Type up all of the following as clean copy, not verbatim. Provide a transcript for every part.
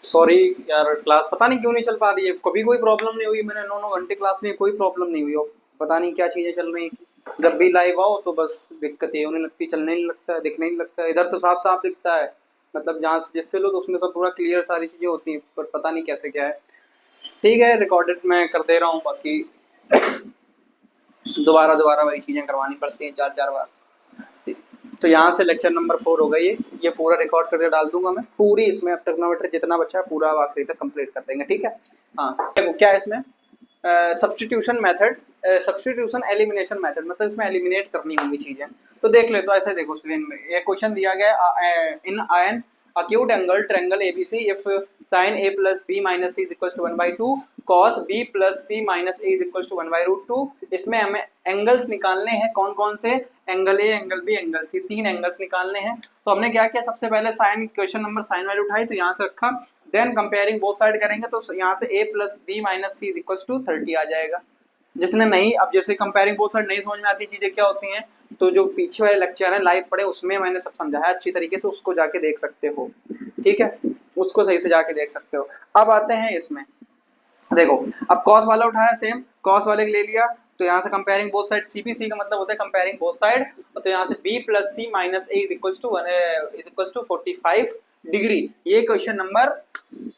Sorry यार, class पता नहीं क्यों नहीं चल पा रही है। कभी कोई प्रॉब्लम नहीं हुई, मैंने 9 9 घंटे क्लास में कोई प्रॉब्लम नहीं हुई। और पता नहीं क्या चीजें चल रही हैं। जब भी लाइव आओ तो बस दिक्कत ये होने लगती, चलने नहीं लगता है, दिखने नहीं लगता है। इधर तो साफ साफ दिखता है, मतलब जहाँ से जिससे लो तो उसमें सब पूरा क्लियर सारी चीजें होती हैं, पर पता नहीं कैसे क्या है। ठीक है, रिकॉर्डेड मैं कर दे रहा हूँ, बाकी दोबारा दोबारा वही चीजें करवानी पड़ती हैं 4 4 बार। तो यहाँ से लेक्चर नंबर 4 होगा ये पूरा रिकॉर्ड करके डाल दूंगा मैं पूरी। इसमें अब टेक्नोमेट्री जितना बचा है पूरा आखिरी तक कंप्लीट कर देंगे, ठीक है। हाँ, देखो क्या है इसमें, substitution method, substitution elimination method, मतलब इसमें एलिमिनेट करनी होंगी चीजें। तो देख ले, तो ऐसे देखो स्क्रीन में एक क्वेश्चन दिया गया, in ion acute angle triangle ABC if sin A plus B minus C is equals to 1/2 cos B plus C minus A is equals to 1/√2। इसमें हमें एंगल्स निकालने हैं, कौन कौन से, angle A, angle B, angle C, 3 angles निकालने हैं। तो हमने क्या किया, सबसे पहले sine, question number sine value उठाई तो यहाँ से रखा। देन कंपेयरिंग बोथ साइड करेंगे तो यहाँ से A plus B minus C is equals to 30 आ जाएगा। जिसने नहीं, अब जैसे कंपेयरिंग बोथ साइड नहीं समझ में आती चीजें क्या होती हैं, तो जो पीछे वाले लेक्चर है लाइव पढ़े उसमें मैंने सब समझाया अच्छी तरीके से, उसको जाके देख सकते हो, ठीक है, उसको सही से जाके देख सकते हो। अब आते हैं इसमें, देखो अब कॉस वाला उठाया, सेम कॉस वाले ले लिया, तो यहाँ से कंपेयरिंग बोथ साइड, सीपीसी का मतलब होता है कंपेयरिंग बोथ साइड। तो यहाँ से b plus C minus A is equals to 45 degree. ये question number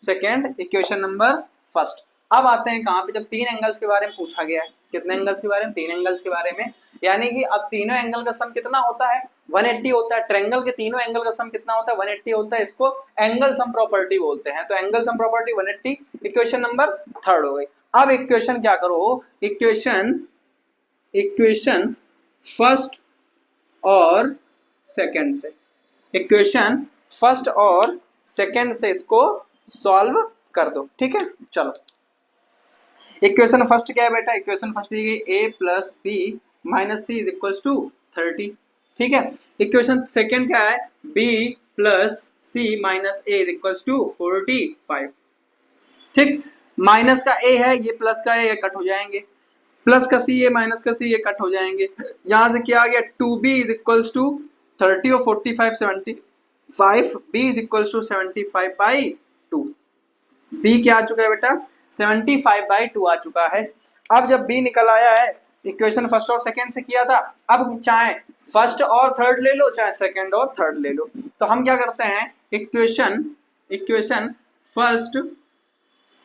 second, equation number first. अब आते हैं कहाँ पे, जब 3 एंगल्स के बारे में पूछा गया है। कितने एंगल्स के बारे में, 3 एंगल्स के बारे में। यानी कि अब तीनों एंगल का सम कितना होता है, 180 होता है। ट्रायंगल के तीनों एंगल का सम कितना होता है, 180 होता है। इसको एंगल सम प्रॉपर्टी बोलते हैं। तो angle sum property 180, equation number third हो गई। अब इक्वेशन क्या करो, इक्वेशन फर्स्ट और सेकंड से, इक्वेशन फर्स्ट और सेकंड से इसको सॉल्व कर दो, ठीक है। चलो, इक्वेशन फर्स्ट क्या है बेटा, इक्वेशन फर्स्ट दी गई a plus B minus C is equal to 30, ठीक है। इक्वेशन सेकंड क्या है, b plus C minus a is equal to 45, ठीक। माइनस का a है, ये प्लस का a, ये कट हो जाएंगे। प्लस का c, ये माइनस का c, ये कट हो जाएंगे। यहां से क्या आ गया, 2b इज इक्वल टू 30 और 45 75, b is equal to 75/2। b क्या आ चुका है बेटा, 75/2 आ चुका है। अब जब b निकल आया है, इक्वेशन फर्स्ट और सेकंड से किया था, अब चाहे फर्स्ट और थर्ड ले लो, चाहे सेकंड और थर्ड ले लो। तो हम क्या करते हैं, इक्वेशन फर्स्ट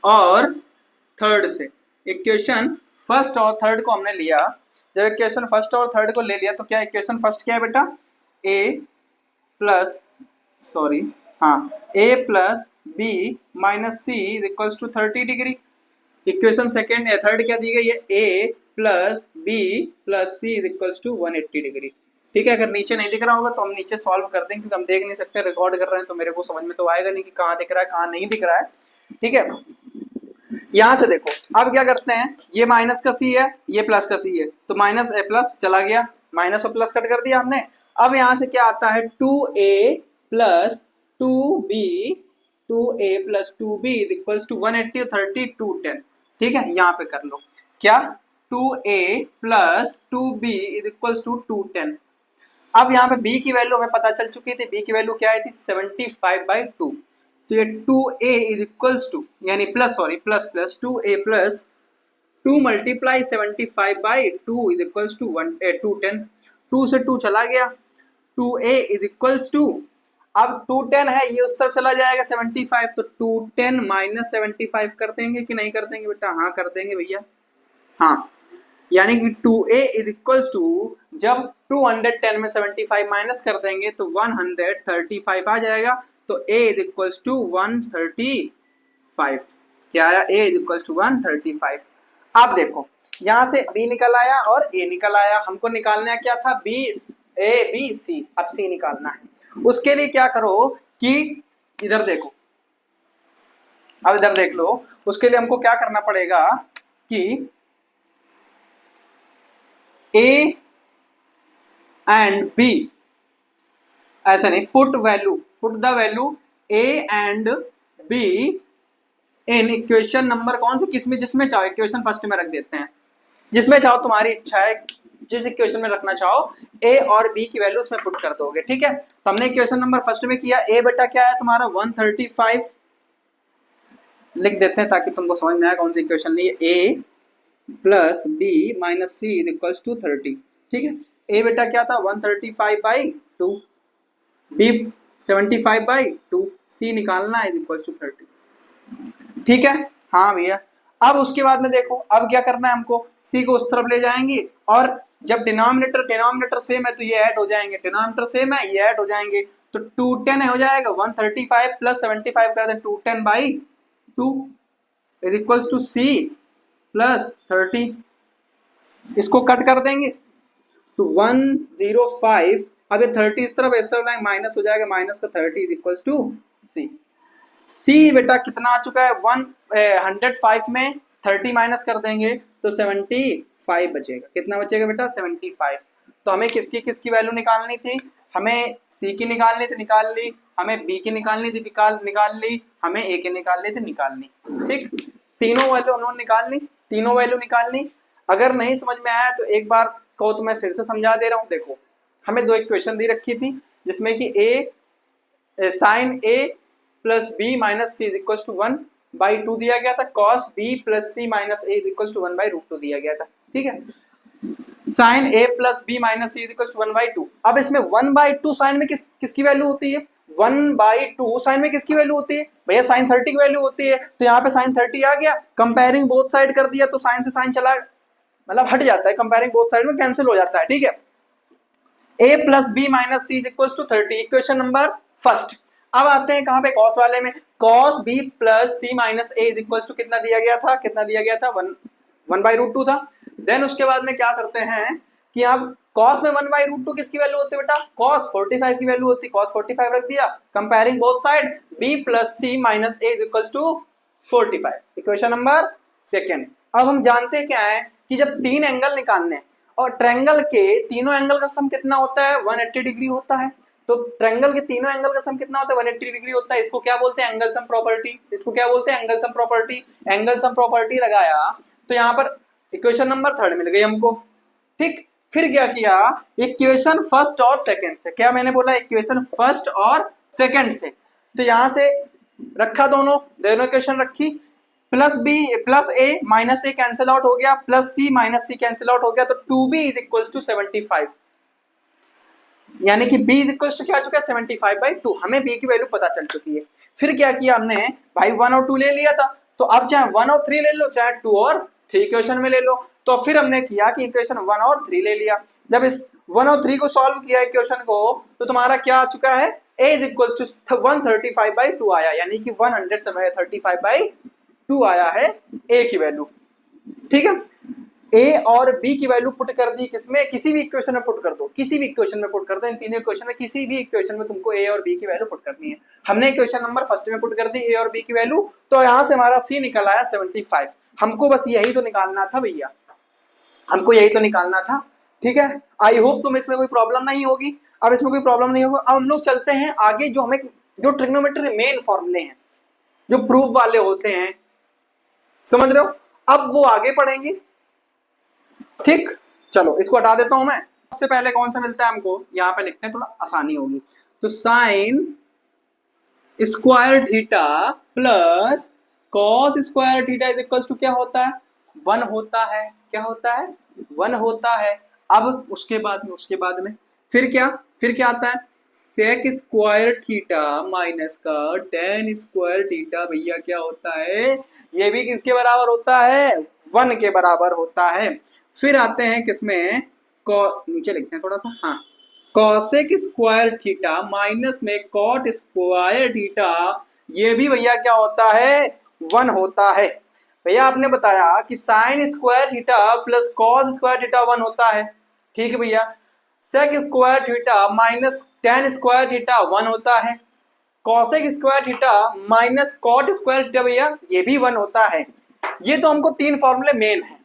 और थर्ड से, इक्वेशन फर्स्ट और थर्ड को हमने लिया। जब इक्वेशन फर्स्ट और थर्ड को ले लिया तो क्या, इक्वेशन फर्स्ट क्या है बेटा, a plus B minus C is equals to 30 degree. Equation second या थर्ड क्या दी गई है, a plus B plus C is equals to 180 degree, ठीक है। अगर नीचे नहीं दिख रहा होगा तो हम नीचे सॉल्व कर देंगे, क्योंकि हम देख नहीं सकते, रिकॉर्ड कर रहे हैं तो मेरे को समझ में तो आएगा नहीं कि कहाँ दिख रहा है कहाँ नहीं दिख रहा है, ठीक है। यहां से देखो, अब क्या करते हैं, ये माइनस का सी है, ये प्लस का सी है, तो माइनस ए प्लस चला गया, माइनस और प्लस कट कर दिया हमने। अब यहां से क्या आता है, 2a plus 2a plus 2b is equals to 180 और 30 210, ठीक है। यहाँ पे कर लो क्या, 2a plus 2b is equals to 210। अब यहाँ पे b की वैल्यू हमें पता चल चुकी थी, b की वैल्यू क्या आई थी, 75/2। तो ये 2a इज इक्वल्स टू, यानी plus, sorry plus 2a plus 2 multiply 75/2 is equals to 210। 2 से 2 चला गया, 2a इज इक्वल्स टू, अब 210 है, ये उस तरफ चला जाएगा 75, तो 210 माइनस 75 कर देंगे कि नहीं कर देंगे बेटा, हाँ कर देंगे भैया, हाँ। यानी कि 2a इज इक्वल्स टू, जब 210 में 75 माइनस कर देंगे तो 135 आ जाएगा। तो a इज इक्वल्स टू 135, क्या आया, a इज इक्वल्स टू 135। अब देखो यहां से b निकल आया और a निकल आया, हमको निकालना क्या था, a b c, अब c निकालना है। उसके लिए क्या करो कि इधर देखो, अब इधर देख लो, उसके लिए हमको क्या करना पड़ेगा कि a एंड b, ऐसा नहीं, put the value a and b in equation number कौन से, किसमें, जिसमें चाहो, इक्वेशन फर्स्ट में रख देते हैं, जिसमें चाहो, तुम्हारी इच्छा है, जिस इक्वेशन में रखना चाहो a और b की वैल्यू उसमें पुट कर दोगे, ठीक है। तो हमने इक्वेशन नंबर फर्स्ट में किया, a बेटा क्या है तुम्हारा 135, लिख देते हैं ताकि तुमको समझ में आए कौन सी इक्वेशन ली है। A plus B minus C is equals to 30। ठीक है, ए बेटा क्या था 135/2, बी 75/2, सी निकालना इज इक्वल्स टू 30। ठीक है, हाँ भैया। अब उसके बाद में देखो अब क्या करना है हमको, सी को उस तरफ ले जाएंगे और जब डिनोमिनेटर सेम है तो ये ऐड हो जाएंगे, डिनोमिनेटर सेम है ये ऐड हो जाएंगे, तो 210 हो जाएगा। 135 प्लस 75 कर दे 210/2 is equals to C plus 30। इसको कट कर देंगे तो 105, अब ये 30 इस तरफ लाएंगे माइनस हो जाएगा, माइनस का 30 इज इक्वल्स टू सी। सी बेटा कितना आ चुका है 105 में 30 माइनस कर देंगे तो 75 बचेगा। कितना बचेगा बेटा 75। तो हमें किसकी किसकी वैल्यू निकालनी थी, हमें सी की निकालनी थी निकाल ली, हमें बी की निकालनी थी निकाल ली, हमें ए की निकालनी थी निकाल ली। ठीक, तीनों वैल्यू उन्होंने निकाल ली, तीनों वैल्यू निकाल ली। अगर नहीं समझ में आया तो एक बार कहो तो मैं फिर से समझा दे रहा हूँ। देखो हमें दो इक्वेशन दी रखी थी जिसमें कि A sine A plus B minus C is equal to 1/2 दिया गया था, cos B plus C minus A is equal to 1/√2 दिया गया था। ठीक है, sine A plus B minus C is equal to 1/2। अब इसमें 1/2 साइन में किसकी वैल्यू होती है, 1/2 साइन में किसकी वैल्यू होती है भैया, साइन 30 की वैल्यू होती है। तो यहाँ पे साइन 30 आ गया, कंपेयरिंग बोथ साइड कर दिया तो साइन से साइन चला मतलब हट जाता है, कंपेयरिंग बोथ साइड में कैंसिल हो जाता है। ठीक है, a plus B minus C is equal to 30, equation number first. अब आते हैं कहां पे, कॉस वाले में। Cos B plus C minus A is equal to कितना दिया गया था, कितना दिया गया था 1/√2 था। देन उसके बाद में क्या करते हैं कि अब कॉस में 1/√2 किसकी वैल्यू होती है बेटा, कॉस 45 की वैल्यू होती है, कॉस 45 रख दिया, comparing both side b plus C minus A is equal to 45, equation number second. अब हम जानते हैं क्या है कि जब तीन एंगल निकालने और ट्रायंगल के तीनों एंगल का सम कितना होता है 180 डिग्री होता है, तो ट्रायंगल के तीनों एंगल का सम कितना होता है 180 डिग्री होता है। इसको क्या बोलते हैं एंगल सम प्रॉपर्टी, इसको क्या बोलते हैं angle sum property. Angle sum property लगाया तो यहाँ पर इक्वेशन नंबर थर्ड मिल गई हमको। ठीक, फिर क्या किया, इक्वेशन फर्स्ट और सेकंड से, क्या मैंने बोला इक्वेशन फर्स्ट और सेकंड से, तो यहां से रखा दोनों इक्वेशन रखी, प्लस बी प्लस ए माइनस ए कैंसिल आउट हो गया, प्लस सी माइनस सी कैंसिल आउट हो गया, तो 2b इज इक्वल टू 75, यानी कि b इज इक्वल टू क्या आ चुका है 75/2। हमें b की वैल्यू पता चल चुकी है। फिर क्या किया हमने भाई 1 और 2 ले लिया था, तो अब चाहे 1 और 3 ले लो चाहे 2 और 3 इक्वेशन में ले लो। तो फिर हमने किया कि इक्वेशन 1 और 3 ले लिया। जब इस 1 और 3 को सॉल्व किया इक्वेशन को, तो तुम्हारा क्या आ चुका है a इज इक्वल टू 135/2 आया, यानी कि 135/2 आया है a की वैल्यू। ठीक है, a और b की वैल्यू पुट कर दी किसमें, किसी भी इक्वेशन में पुट कर दो, किसी भी इक्वेशन में पुट कर दो, इन तीनों इक्वेशन में किसी भी इक्वेशन में तुमको a और b की वैल्यू पुट करनी है। हमने इक्वेशन नंबर फर्स्ट में पुट कर दी a और b की वैल्यू, तो यहाँ से हमारा c निकल आया 75। हमको बस यही तो निकालना था भैया, हमको यही तो निकालना था। ठीक है, आई होप तुम इसमें कोई प्रॉब्लम नहीं होगी। अब इसमें कोई प्रॉब्लम नहीं होगा। अब हम लोग चलते हैं आगे, जो हमें जो ट्रिग्नोमेट्री मेन फॉर्मूले हैं जो प्रूफ वाले होते हैं, समझ रहे हो, अब वो आगे पढ़ेंगे। ठीक, चलो इसको हटा देता हूं मैं। सबसे पहले कौन सा मिलता है हमको, यहाँ पे लिखते हैं थोड़ा आसानी होगी, तो sine square theta plus cos square theta is equal to क्या होता है 1 होता है, क्या होता है 1 होता है। अब उसके बाद में फिर क्या आता है सेक स्क्वायर थीटा माइनस का टेन स्क्वायर थीटा, भैया क्या होता है, ये भी किसके बराबर होता है 1 के बराबर होता है। फिर आते हैं किसमें, नीचे लिखते हैं थोड़ा सा, हाँ, कॉसेक स्क्वायर थीटा माइनस में कॉट स्क्वायर थीटा, ये भी भैया क्या होता है 1 होता है। भैया आपने बताया कि sine square theta plus cos square theta 1 होता है, ठीक है भैया। Sec square theta minus tan square theta 1 होता है, cosec square theta minus cot square theta भैया ये भी 1 होता है। ये तो हमको 3 फॉर्मूले मेन है।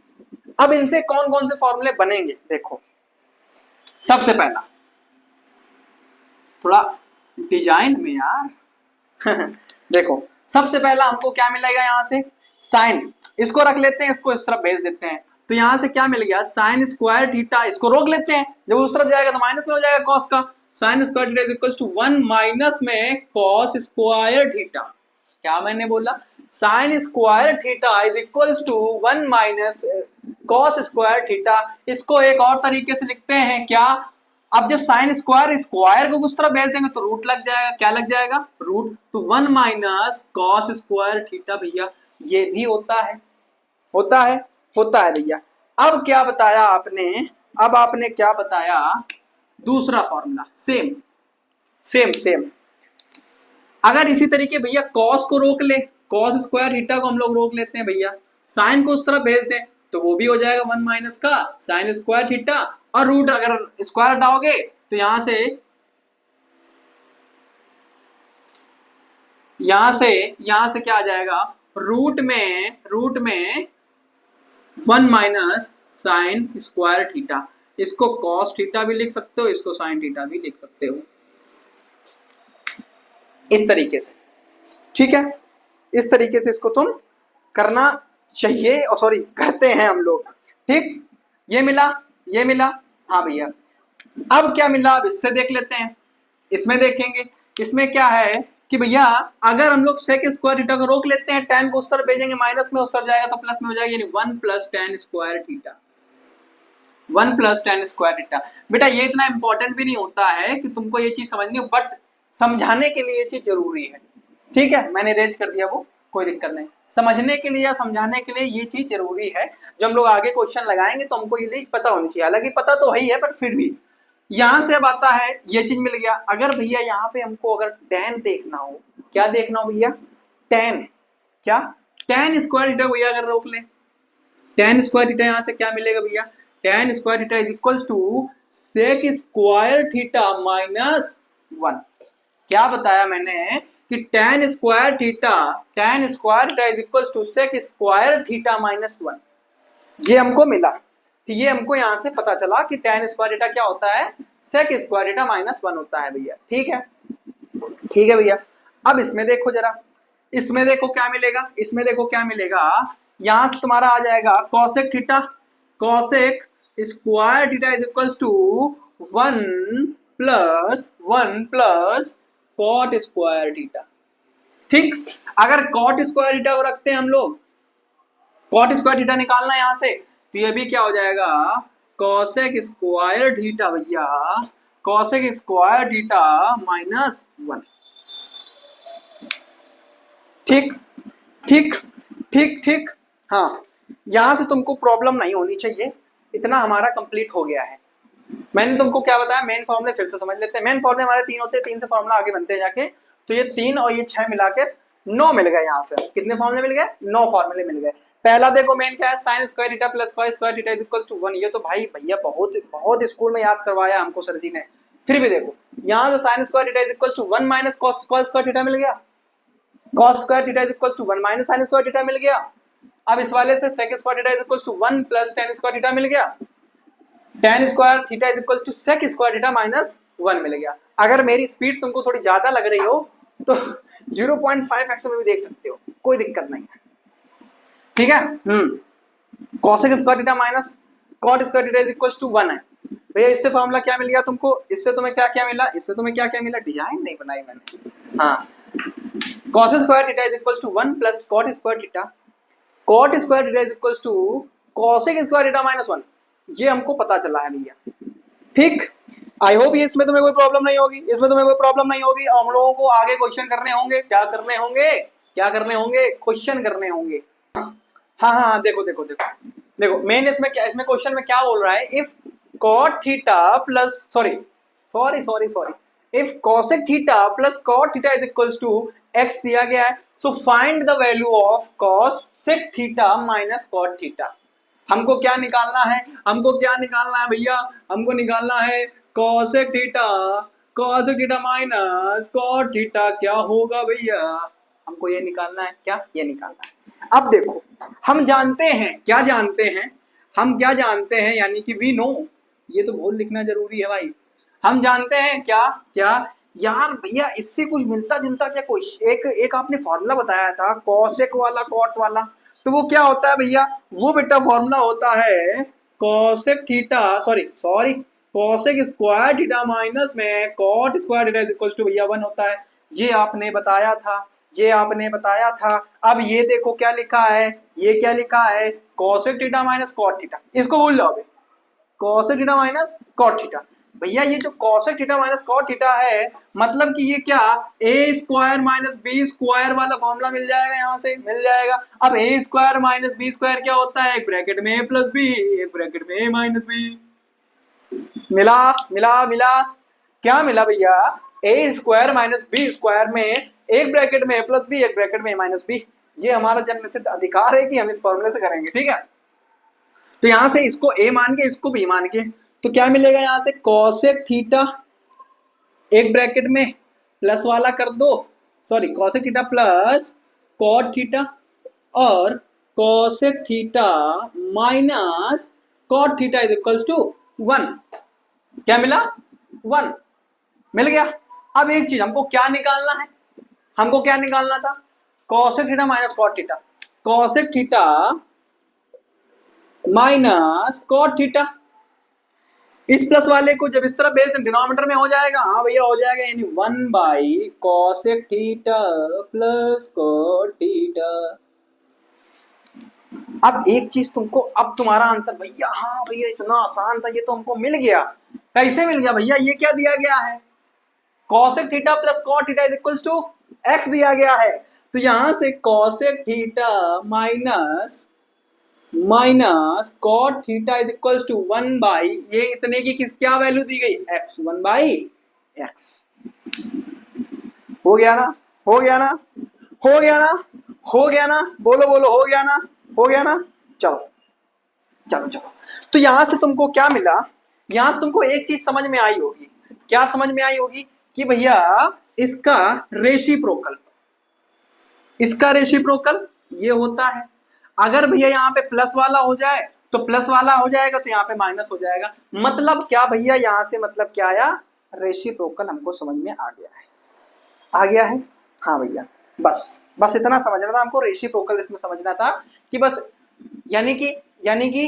अब इनसे कौन कौन से फॉर्मूले बनेंगे, देखो सबसे पहला थोड़ा डिजाइन में यार देखो सबसे पहला हमको क्या मिलेगा, यहाँ से साइन, इसको रख लेते हैं, इसको इस तरफ भेज देते हैं, तो यहां से क्या मिल गया साइन स्क्वायर थीटा, इसको रोक लेते हैं, जब उस तरफ जाएगा तो माइनस में हो जाएगा कॉस का, sine square theta is equal to 1 minus में कॉस स्क्वायर थीटा, क्या मैंने बोला, sine square theta is equals to 1 minus cos square theta. इसको एक और तरीके से लिखते हैं क्या, अब जब साइन स्क्वायर स्क्वायर को उस तरफ भेज देंगे तो रूट लग जाएगा, क्या लग जाएगा, रूट, तो 1 माइनस कॉस स्क्वायर थीटा भैया, ये भी होता है, होता है, होता है भैया। अब क्या बताया आपने, अब आपने क्या बताया, दूसरा फॉर्मूला सेम सेम सेम। अगर इसी तरीके भैया कॉस को रोक ले, कॉस स्क्वायर थीटा को हम लोग रोक लेते हैं भैया, साइन को उस तरफ भेज दें तो वो भी हो जाएगा 1 माइनस का साइन स्क्वायर थीटा, और रूट अगर स्क्वायर हटाओगे तो यहां से क्या आ जाएगा, रूट में 1 माइनस साइन स्क्वायर थीटा। इसको कॉस थीटा भी लिख सकते हो, इसको साइन थीटा भी लिख सकते हो, इस तरीके से, ठीक है, इस तरीके से इसको तुम करना चाहिए, और सॉरी करते हैं हम लोग, ठीक। ये मिला, हाँ भैया। अब क्या मिला, अब इससे देख लेते हैं, इसमें देखेंगे, इसमें क्या है कि भैया अगर हम लोग सेक स्क्वायर थीटा को रोक लेते हैं, tan को उस तरफ भेजेंगे, माइनस में उस तरफ जाएगा तो प्लस में हो जाएगा, यानी 1 plus tan square theta, 1 plus tan square theta. बेटा ये इतना इंपॉर्टेंट भी नहीं होता है कि तुमको ये चीज समझनी हो, बट समझाने के लिए ये चीज जरूरी है, ठीक है, मैंने रेज कर दिया वो, कोई दिक्कत नहीं, समझने के लिए या समझाने के लिए ये चीज जरूरी है। जब हम लोग आगे क्वेश्चन लगाएंगे तो हमको ये पता होनी चाहिए, हालांकि पता तो है ही है पर फिर भी। यहां से अब आता है, ये चीज मिल गया। अगर भैया यहाँ पे हमको अगर tan देखना हो, क्या देखना हो भैया, tan, क्या tan स्क्वायर थीटा भैया अगर रोक ले, tan स्क्वायर थीटा यहां से क्या मिलेगा भैया, tan square theta is equals to sec square theta minus 1। क्या बताया मैंने कि tan square theta is equals to sec square theta minus 1, ये हमको मिला। तो ये हमको यहां से पता चला कि tan स्क्वायर थीटा क्या होता है, सेक स्क्वायर थीटा माइनस 1 होता है भैया, ठीक है, ठीक है भैया। अब इसमें देखो जरा, इसमें देखो क्या मिलेगा, इसमें देखो क्या मिलेगा, यहां से तुम्हारा आ जाएगा cosec theta, cosec square theta is equals to 1 plus cot square theta, ठीक। अगर कॉट स्क्वायर थीटा को रखते हैं हम लोग, कॉट स्क्वायर थीटा निकालना है यहां से, तो ये भी क्या हो जाएगा, कॉसेक स्क्वायर थीटा भैया, कॉसेक स्क्वायर थीटा माइनस 1, ठीक ठीक ठीक ठीक। हाँ, यहां से तुमको प्रॉब्लम नहीं होनी चाहिए, इतना हमारा कंप्लीट हो गया है। मैंने तुमको क्या बताया, मेन फॉर्मूले फिर से समझ लेते हैं। मेन फॉर्मूले हमारे 3 होते हैं, 3 से फॉर्मूला आगे बनते हैं जाके, तो ये 3 और ये 6 मिलाकर 9 मिल गए। यहाँ से कितने फॉर्मूले मिल गए, 9 फॉर्मूले मिल गए। पहला देखो मेन क्या है, sine square theta plus cos square theta is equals to 1। ये तो भाई भैया बहुत बहुत स्कूल में याद करवाया हमको सर जी ने। फिर भी देखो यहाँ से sine square theta is equals to 1 minus cos square theta मिल गया, cos square theta is equals to 1 minus sine square theta मिल गया। अब इस वाले से sec square theta is equals to 1 plus tan square theta मिल गया, tan square theta is equals to sec square theta minus 1 मिल गया। अगर मेरी स्पीड तुमको थोड़ी ज्यादा लग रही हो तो 0.5x में भी देख सकते हो, कोई दिक्कत नहीं है, ठीक है। Cosec square theta minus cot square theta is equals to 1 है भैया। इससे फॉर्मूला क्या मिल गया तुमको, इससे तुम्हें क्या क्या मिला, इससे तुम्हें क्या क्या मिला, डिजाइन नहीं बनाई मैंने। हाँ, cos square theta is equals to 1 plus cot square theta, cot square theta is equals to cosec square theta minus 1, ये हमको पता चला है भैया, ठीक। आई होप ये इसमें तुम्हें कोई प्रॉब्लम नहीं होगी, इसमें तुम्हें कोई प्रॉब्लम नहीं होगी। और हम लोगों को आगे क्वेश्चन करने होंगे, क्या करने होंगे, क्या करने होंगे, क्वेश्चन करने होंगे। हाँ हाँ देखो देखो देखो देखो मेन इसमें क्या, इसमें क्वेश्चन में क्या बोल रहा है, if cot theta plus sorry if cosec theta plus cot theta is equals to x दिया गया है, so find the value of cosec theta minus cot theta. हमको क्या निकालना है, हमको क्या निकालना है भैया, हमको निकालना है cosec theta minus cot theta क्या होगा भैया, हमको ये निकालना है, क्या ये निकालना है। अब देखो हम जानते हैं, क्या जानते हैं, हम क्या जानते हैं, यानी कि वी नो, ये तो बहुत लिखना जरूरी है भाई। हम जानते हैं क्या क्या यार भैया, इससे कुछ मिलता जुलता क्या, कोई एक आपने फॉर्मूला बताया था कॉसेक वाला कॉट वाला, तो वो क्या होता है भैया, वो बेटा फॉर्मूला होता है cosec theta sorry cosec square theta minus में cot square theta is equal to भैया 1 होता है। ये आपने बताया था, ये आपने बताया था। अब ये देखो क्या लिखा है, ये क्या लिखा है, cosec theta minus cot theta, इसको भूल जाओ अभी, cosec theta minus cot theta. भैया ये जो cosec theta minus cot theta है, मतलब कि ये क्या, A square minus B square वाला फॉर्मूला मिल जाएगा, यहाँ से मिल जाएगा। अब ए स्क्वायर माइनस बी स्क्वायर क्या होता है, एक ब्रैकेट में ए प्लस बी, एक ब्रैकेट में ए माइनस बी। मिला मिला मिला, क्या मिला भैया, ए स्क्वायर माइनस बी स्क्वायर में एक ब्रैकेट में ए प्लस बी, एक ब्रैकेट में ए माइनस बी। ये हमारा जन्म सिद्ध अधिकार है कि हम इस फॉर्मूले से करेंगे, ठीक है। तो यहां से इसको ए मान के इसको बी मान के, तो क्या मिलेगा यहां से, कोसेक थीटा एक ब्रैकेट में प्लस वाला कर दो, sorry cosec theta plus cot theta, और cosec theta minus cot theta is equals to 1। क्या मिला, 1 मिल गया। अब एक चीज हमको क्या निकालना है, हमको क्या निकालना था, cosec theta minus cot theta, cosec theta minus cot theta. इस प्लस वाले को जब इस तरफ भेज डिनोमिनेटर में हो जाएगा, हाँ भैया हो जाएगा, यानी 1 by cosec theta plus cot theta. अब एक चीज तुमको, अब तुम्हारा आंसर भैया, हाँ भैया इतना आसान था, ये तो हमको मिल गया। कैसे मिल गया भैया, ये क्या दिया गया है, cosec theta plus cot theta is equals to X दिया गया है। तो यहां से cosec theta minus cot theta is equals to 1 by, ये इतने की किस क्या वैल्यू दी गई, एक्स, 1 बाई एक्स। हो गया ना, हो गया ना, हो गया ना, हो गया ना, बोलो बोलो, हो गया ना, हो गया ना। चलो चलो चलो, तो यहां से तुमको क्या मिला, यहां से तुमको एक चीज समझ में आई होगी, क्या समझ में आई होगी, कि भैया इसका रेसिप्रोकल, इसका रेसिप्रोकल ये होता है। अगर भैया यहाँ पे प्लस वाला हो जाए तो प्लस वाला हो जाएगा, तो यहाँ पे माइनस हो जाएगा। मतलब क्या भैया, यहाँ से मतलब क्या आया, रेसिप्रोकल हमको समझ में आ गया है, आ गया है। हाँ भैया, बस बस इतना समझना था हमको, रेसिप्रोकल इसमें समझना था कि बस, यानी कि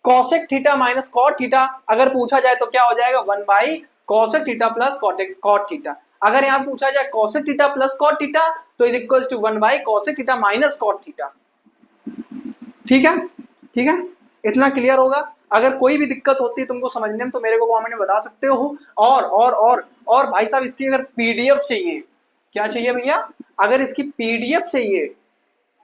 cosec theta minus cot theta अगर पूछा जाए तो क्या हो जाएगा, 1 by cosec theta plus cot theta. अगर यहाँ पूछा जाए cosec theta plus cot theta तो is equal to 1 by cosec theta minus cot theta. ठीक है, ठीक है, इतना क्लियर होगा। अगर कोई भी दिक्कत होती है तुमको समझने में तो मेरे को कमेंट में बता सकते हो। और भाई साहब इसकी अगर पीडीएफ चाहिए, क्या चाहिए भैया, अगर इसकी पीडीएफ चाहिए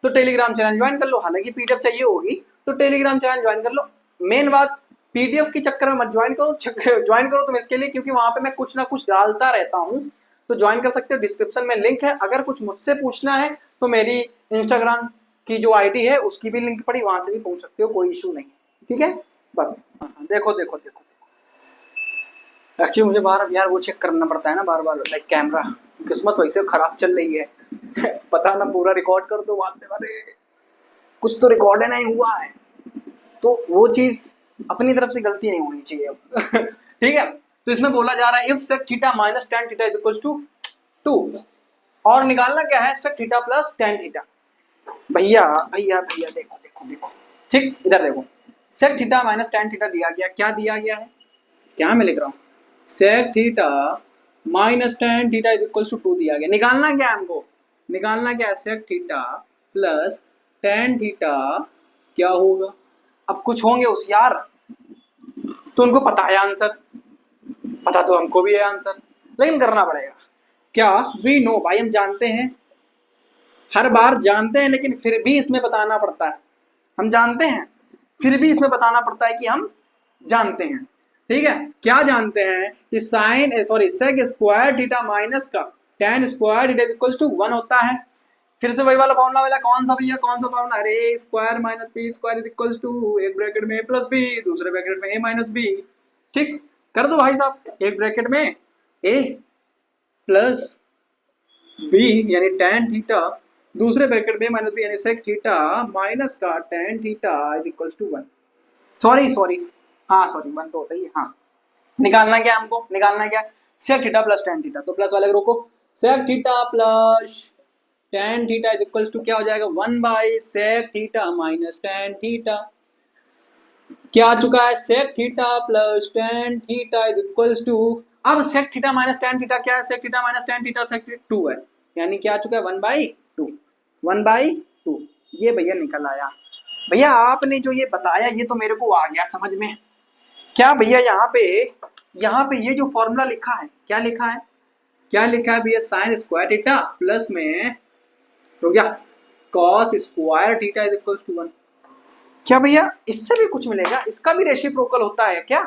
तो टेलीग्राम चैनल ज्वाइन कर लो। हालांकि पीडीएफ चाहिए होगी तो टेलीग्राम चैनल ज्वाइन कर लो। मेन बात, पीडीएफ के चक्कर में मत ज्वाइन करो, ज्वाइन करो तुम इसके लिए, क्योंकि वहां पे मैं कुछ ना कुछ डालता रहता हूँ, तो ज्वाइन कर सकते हो, डिस्क्रिप्शन में लिंक है। अगर कुछ मुझसे पूछना है तो मेरी इंस्टाग्राम की जो आईडी है उसकी भी लिंक पड़ी, वहां से भी पूछ सकते हो, कोई इशू नहीं, ठीक है। बस देखो देखो देखो, एक्चुअली मुझे बार यार वो चेक करना पड़ता है ना बार बार, लाइक कैमरा, किस्मत वैसे खराब चल रही है पता ना, पूरा रिकॉर्ड कर दो बाद में, अरे कुछ तो रिकॉर्ड नहीं हुआ है, तो वो चीज अपनी तरफ से गलती नहीं होनी चाहिए अब ठीक है। तो इसमें बोला जा रहा है if sec theta minus tan theta is equals to 2, और निकालना क्या है, sec theta plus tan theta. भैया भैया भैया देखो देखो देखो, ठीक, इधर देखो, sec theta minus tan theta दिया गया, क्या दिया गया है, क्या मैं लिख रहा हूँ, sec theta minus tan theta is equals to 2 दिया गया। निकालना क्या है हमको, निकालना क्या है, sec theta plus tan theta क्या होगा। अब कुछ होंगे होशियार तो उनको पता है आंसर, पता तो हमको भी है आंसर, लेकिन करना पड़ेगा। क्या, वी नो, भाई हम जानते हैं, हर बार जानते हैं, लेकिन फिर भी इसमें बताना पड़ता है। हम जानते हैं फिर भी इसमें बताना पड़ता है कि हम जानते हैं, ठीक है। क्या जानते हैं कि sine sorry sec square theta minus का tan square theta equals to 1 होता है। फिर से वही वाला फॉर्मूला वाला, कौन सा भैया, कौन सा फॉर्मूला, अरे square minus B square is equals to एक ब्रैकेट में ए प्लस बी, दूसरे ब्रैकेट में ए माइनस बी। ठीक, कर दो भाई साहब, एक ब्रैकेट में ए प्लस बी यानी tan थीटा, दूसरे ब्रैकेट में माइनस बी यानी सेक थीटा माइनस का tan theta is equals to 1। Sorry sorry, हाँ सॉरी 1 तो होता ही है। हाँ, निकालना क्या हमको, निकालना क्या, sec theta plus tan theta, तो प्लस वाले को रोको, sec theta plus tan theta is equals to क्या हो जाएगा, 1 by sec theta minus tan theta. क्या आ चुका है, sec theta plus tan theta is equals to, अब sec theta minus tan theta क्या है, sec theta minus tan theta sec 2 है, यानी क्या आ चुका है 1/2, 1/2 ये भैया निकल आया। भैया आपने जो ये बताया ये तो मेरे को आ गया समझ में। क्या भैया यहाँ पे ये जो फॉर्मूला लिखा है क्या लिखा है, क्या लिखा है भैया, साइन स्क्वायर थीटा प्लस में तो क्या cos square theta is equal to 1। क्या भैया इससे भी कुछ मिलेगा, इसका भी रेसिप्रोकल होता है क्या,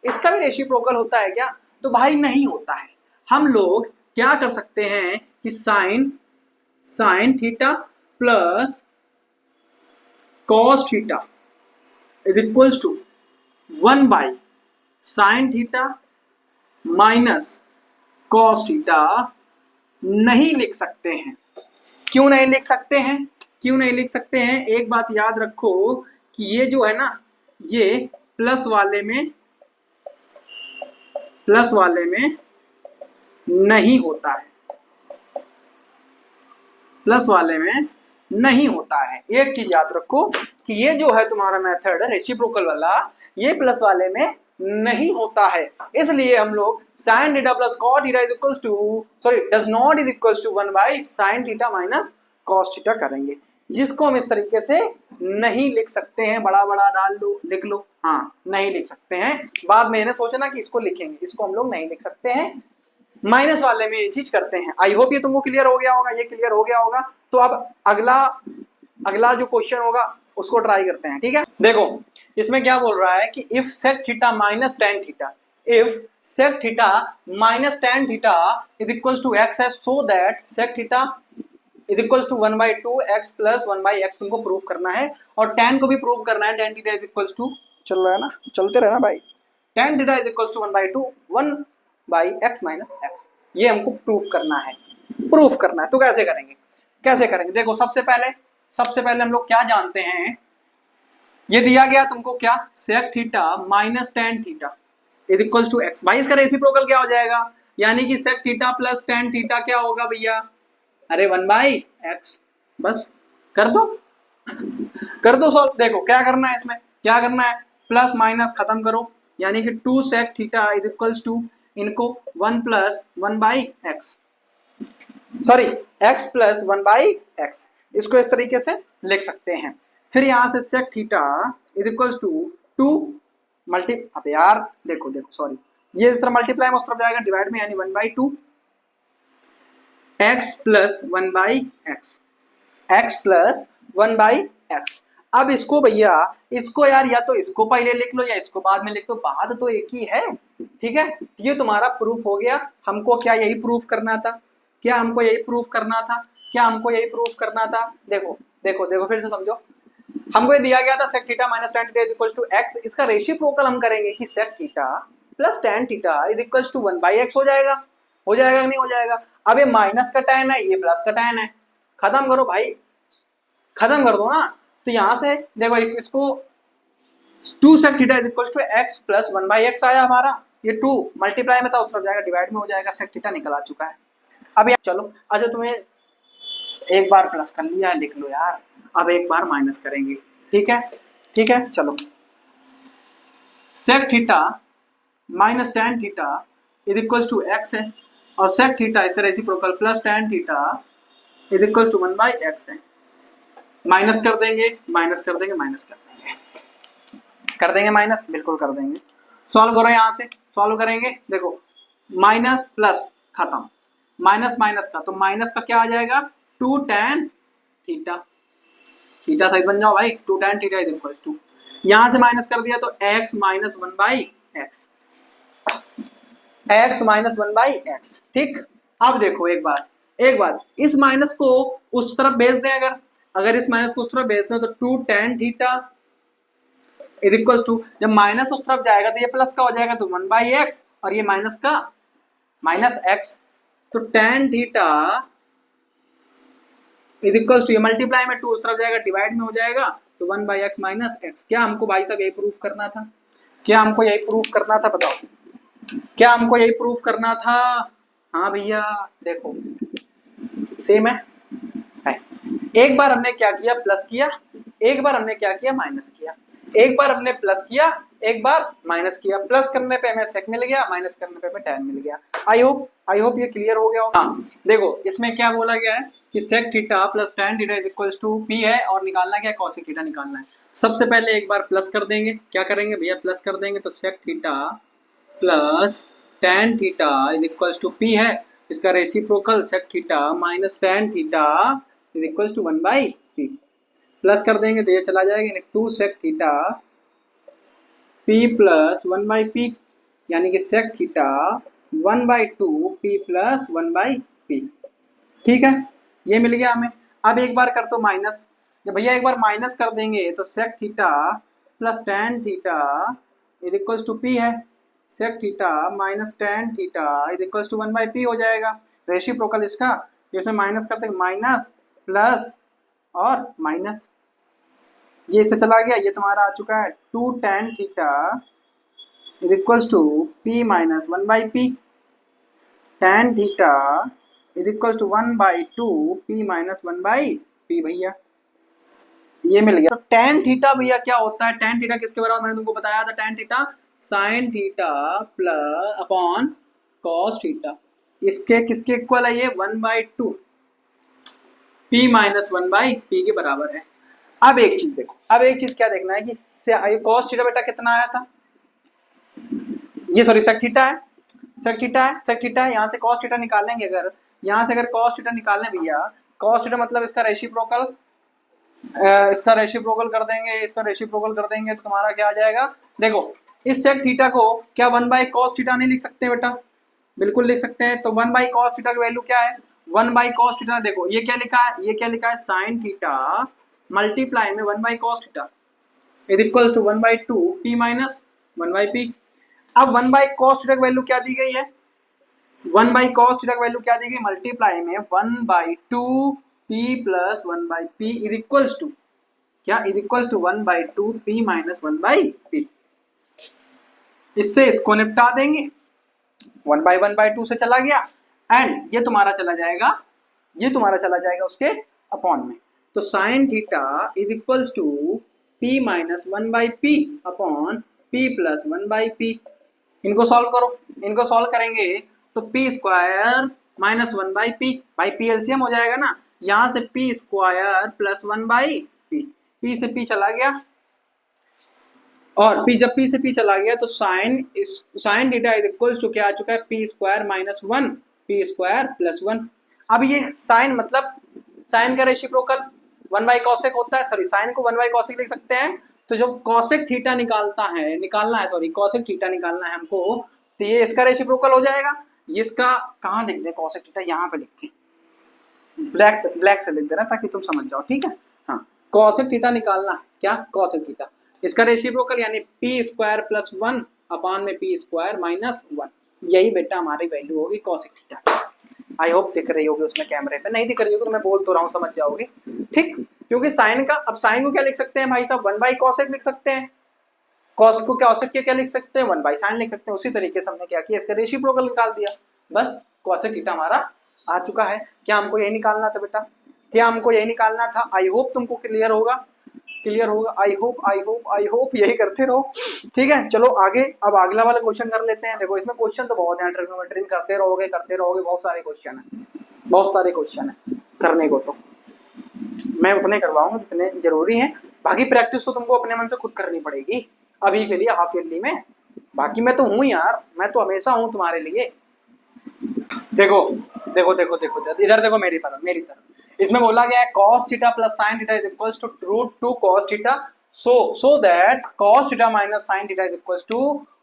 इसका भी रेसिप्रोकल होता है क्या? तो भाई नहीं होता है। हम लोग क्या कर सकते हैं कि sine theta plus cos theta is equals to 1/sin theta minus cos theta नहीं लिख सकते हैं। क्यों नहीं लिख सकते हैं, क्यों नहीं लिख सकते हैं? एक बात याद रखो कि ये जो है ना ये प्लस वाले में नहीं होता है, प्लस वाले में नहीं होता है। एक चीज याद रखो कि ये जो है तुम्हारा मेथड रेसिप्रोकल वाला ये प्लस वाले में नहीं होता है, इसलिए हम लोग sin theta plus cos theta is equals to does not is equals to 1/sin theta minus cos theta करेंगे, जिसको हम इस तरीके से नहीं लिख सकते हैं। बड़ा बड़ा डाल लो, लिख लो, हाँ नहीं लिख सकते हैं। बाद में सोचना कि इसको लिखेंगे, इसको हम लोग नहीं लिख सकते हैं, माइनस वाले में ये चीज करते हैं। आई होप ये तुमको क्लियर हो गया होगा, ये क्लियर हो गया होगा। तो अब अगला जो क्वेश्चन होगा उसको ट्राई करते हैं, ठीक है। देखो इसमें क्या बोल रहा है कि if sec theta minus ten theta, if sec theta minus ten theta is equals to x है, so that sec theta is equals to 1/2 x plus 1/x तुमको प्रूव करना है, और tan को भी प्रूव करना है। tan theta is equals to चल रहा है ना, चलते रहना भाई, tan theta is equals to 1/2 1/x minus x, ये हमको प्रूफ करना है, प्रूफ करना है। तो कैसे करेंगे, कैसे करेंगे? देखो सबसे पहले हम लोग क्या जानते हैं, ये दिया गया तुमको क्या, sec theta minus ten theta is equals to X. भाई इसका रेसिप्रोकल क्या हो जाएगा, यानी कि sec theta plus tan theta क्या होगा भैया, अरे 1/x, बस कर दो कर दो सॉल्व। देखो क्या करना है, इसमें क्या करना है, प्लस माइनस खत्म करो, यानी कि 2 sec theta is equals to इनको 1 plus 1/x, sorry x plus 1/x, इसको इस तरीके से लिख सकते हैं। फिर यहां से sec theta is equals to 2 multi, अब यार देखो सॉरी, ये इस तरह मल्टीप्लाई में उस तरफ जाएगा, डिवाइड में, यानी 1/2 x plus 1/x, x plus 1/x। अब इसको भैया इसको यार या तो इसको पहले लिख लो या इसको बाद में लिख दो, बाद तो एक ही है, ठीक है। ये तुम्हारा प्रूफ हो गया। हमको क्या यही प्रूफ करना था, क्या हमको यही प्रूफ करना था, क्या हमको यही प्रूफ करना था? देखो देखो देखो फिर से समझो, हमको ये दिया गया था sec theta minus tan theta is equals to x, इसका रेसिप्रोकल हम करेंगे कि sec theta plus tan theta is equals to 1/x हो जाएगा, हो जाएगा कि नहीं हो जाएगा? अब ये माइनस का tan है, ये प्लस का tan है, खत्म करो भाई, खत्म कर दो ना। तो यहां से देखो इसको 2 sec theta is equals to x plus 1/x आया हमारा, ये 2 मल्टीप्लाई में था उस तरफ जाएगा, डिवाइड में हो जाएगा, sec थीटा निकल आ चुका है। अब यार चलो, अच्छा तुम्हें एक बार प्लस कर लिया है, लिख लो यार, अब एक बार माइनस करेंगे, ठीक है, ठीक है। चलो sec theta minus tan theta is equals to x है, और सेक थीटा इसका reciprocal plus tan theta is equals to 1/x है। माइनस कर देंगे, माइनस कर देंगे, माइनस कर देंगे, कर देंगे माइनस, बिल्कुल कर देंगे। सॉल्व करो, यहां से सॉल्व करेंगे, देखो माइनस प्लस खत्म, माइनस माइनस का, तो माइनस का क्या आ जाएगा 2 tan थीटा, थीटा साइज बन जाओ भाई, 2 tan theta is equals to, यहां से माइनस कर दिया तो x minus 1/x, x minus 1/x, ठीक। अब देखो एक बात, इस माइनस को उस तरफ भेज दें, अगर इस माइनस को उस तरफ भेज दें तो 2 tan theta is equals to, जब माइनस उस तरफ जाएगा तो ये प्लस का हो जाएगा, तो 1/x, और ये माइनस का माइनस x, तो tan theta is equals to, ये मल्टीप्लाई में 2 उस तरफ जाएगा, डिवाइड में हो जाएगा, तो 1/x माइनस x। क्या हमको भाई साहब यही प्रूफ करना था, क्या हमको यही प्रूफ करना था, बताओ क्या हमको यही प्रूफ करना था? हाँ भैया देखो सेम है, एक बार हमने क्या किया, प्लस किया, एक बार हमने क्या किया, माइनस किया, एक बार हमने प्लस किया, एक बार माइनस किया, प्लस करने पे हमें सेक मिल गया, माइनस करने पे हमें tan मिल गया। आई होप आई होप ये क्लियर हो गया होगा। हाँ देखो इसमें क्या बोला गया है कि sec theta plus tan theta is equals to p है और निकालना क्या है, कॉसेक थीटा निकालना है। सबसे पहले एक बार प्लस कर देंगे, क्या करेंगे भैया प्लस कर देंगे, तो sec theta plus tan theta is equals to p है, इसका reciprocal sec theta minus tan theta is equals to 1/p। Plus कर देंगे तो ये चला जाएगा 2 sec theta p plus 1/p, यानी कि sec theta 1/2 p plus 1/p। ठीक है ये मिल गया हमें। अब एक बार कर दो माइनस, जब भैया एक बार माइनस कर देंगे तो sec theta plus tan theta is equals to p है, sec theta minus tan theta is equals to 1/p हो जाएगा। रेसिप्रोकल इसका, इसमें माइनस करते हैं, माइनस प्लस और माइनस, ये इससे चला गया, ये तुम्हारा आ चुका है 2 tan theta is equals to p minus 1/p, tan theta is equals to 1/2 p minus 1/p भैया, ये मिल गया। तो tan थीटा भैया क्या होता है, tan थीटा किसके बराबर, मैंने तुमको बताया था tan theta sin theta plus upon cos theta, इसके किसके इक्वल है ये 1/2 p माइनस 1/p के बराबर है। अब एक चीज देखो, अब एक चीज क्या देखना है कि cos थीटा बेटा कितना आया था, ये सॉरी सेक थीटा है, सेक थीटा है, सेक थीटा है, यहाँ से cos थीटा निकालेंगे, अगर यहाँ से अगर cos थीटा निकालें भैया, cos थीटा मतलब इसका रेसिप्रोकल, इसका रेसिप्रोकल कर देंगे, इसका रेसिप्रोकल कर देंगे तो तुम्हारा क्या आ जाएगा, देखो इस सेक थीटा को क्या 1/cos थीटा नहीं लिख सकते बेटा, बिल्कुल लिख सकते हैं। तो 1/cos थीटा की वैल्यू क्या है, 1/cos थीटा, देखो ये क्या लिखा है, ये क्या लिखा है sin थीटा मल्टीप्लाई में 1/cos theta is equal to 1/2 p minus 1/p। अब 1/cos थीटा की वैल्यू क्या दी गई है, 1/cos थीटा की वैल्यू क्या दी गई, मल्टीप्लाई में 1/2 p plus 1/p is equals to क्या, is equals to 1/2 p minus 1/p। इससे इसको निपटा देंगे, 1/1/2 से चला गया, एंड ये तुम्हारा चला जाएगा, ये तुम्हारा चला जाएगा उसके अपॉन में। तो sin theta is equals to p minus 1/p upon p plus 1/p। इनको सॉल्व करो, इनको सॉल्व करेंगे तो p square minus 1/p, by p LCM हो जाएगा ना, यहाँ से p square plus 1/p, p से p चला गया, और p जब p से p चला गया तो sin theta is equals to क्या आ चुका है, p square minus 1 p square plus 1। अब ये sin मतलब sin का रेसिप्रोकल 1/cosec होता है, सॉरी sin को 1/cosec लिख सकते हैं, तो जब cosec थीटा निकालना है सॉरी cosec थीटा निकालना है हमको, तो ये इसका रेसिप्रोकल हो जाएगा, ये इसका कहाँ लिख दे cosec थीटा, यहाँ पे लिख के ब्लैक से लिख देना ताकि तुम समझ जाओ, ठीक है। हाँ cosec थीटा निकालना है, क्या cosec थीटा, इसका रेसिप्रोकल यानी p स्क्वायर प्लस 1 अपान में p स्क्वायर माइनस 1, यही बेटा हमारी वैल्यू होगी cosec थीटा। आई होप दिख रही होगी उसमें कैमरे पे, नहीं दिख रही होगी तो मैं बोल तो रहा हूँ, समझ जाओगे, ठीक। क्योंकि साइन का, अब साइन को क्या लिख सकते हैं भाई साहब, 1/cosec लिख सकते हैं, cos को cosec के क्या लिख सकते हैं, 1/sin लिख सकते हैं। उसी तरीके से हमने क्या किया, इसका रेसिप्रोकल निकाल दिया, बस cosec थीटा हमारा आ चुका है। क्या हमको यही निकालना था बेटा, क्या हमको यही निकालना था, आई होप तुमको क्लियर होगा, क्लियर होगा, आई होप यही करते रहो, ठीक है। चलो आगे, अब अगला वाला क्वेश्चन कर लेते हैं। देखो इसमें क्वेश्चन तो बहुत है, ट्रिग्नोमेट्री करते रहोगे बहुत सारे क्वेश्चन है, बहुत सारे क्वेश्चन है करने को, तो मैं उतने करवाऊंगा जितने जरूरी हैं, बाकी प्रैक्टिस तो तुमको अपने मन से खुद करनी पड़ेगी अभी के लिए हाफ ईयरली में, बाकी मैं तो हूँ यार, मैं तो हमेशा हूँ तुम्हारे लिए। देखो देखो देखो देखो इधर देखो मेरी तरफ इसमें बोला गया है cos theta plus sin theta is equals to √2 cos theta, so that cos theta minus sin theta is equals to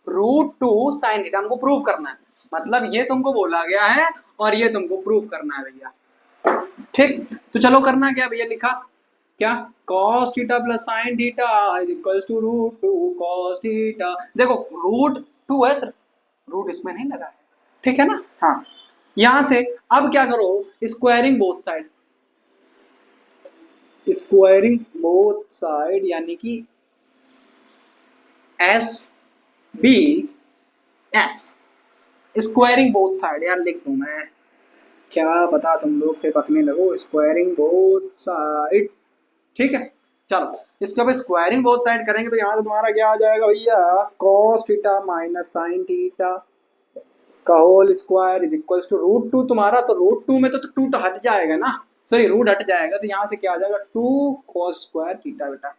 √2 sin theta, हमको प्रूव करना है, मतलब ये तुमको बोला गया है और ये तुमको प्रूव करना है भैया, ठीक। तो चलो करना क्या भैया, लिखा क्या, cos theta plus sin theta is equals to √2 cos theta, देखो √2 है सिर्फ, रूट इसमें नहीं लगा है, ठीक है ना। हाँ यहां से अब क्या करो, स्क्वायरिंग बोथ साइड यानी कि S B S, squaring both side, यार लिख दूं मैं, क्या पता तुम लोग पे पकने लगो, स्क्वायरिंग बोथ साइड, ठीक है। चलो इसके अब स्क्वायरिंग बोथ साइड करेंगे तो यहाँ से तुम्हारा क्या आ जाएगा भैया, cos theta minus sin theta का whole square is equal to root two तुम्हारा, तो रूट टू में तो टू तो हट जाएगा ना, सॉरी रूट हट जाएगा, तो यहाँ से क्या आ जाएगा 2 cos स्क्वायर थीटा बेटा।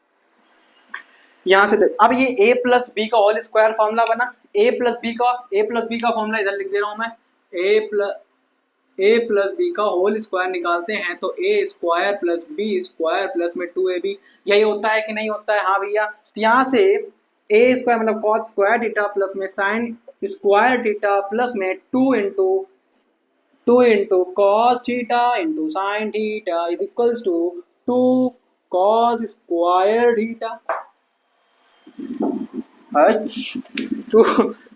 यहाँ से अब ये a प्लस बी का होल स्क्वायर फॉर्मूला बना, a प्लस बी का फॉर्मूला इधर लिख दे रहा हूँ मैं, a प्लस बी का होल स्क्वायर निकालते हैं तो a square plus b square plus में 2ab, यही होता है कि नहीं होता है? हाँ भैया। तो यहाँ से a स्क्वायर मतलब cos स्क्वायर थीटा प्लस में साइन स्क्वायर थीटा प्लस में 2 into cos theta into sine theta is equals to 2 cos square theta,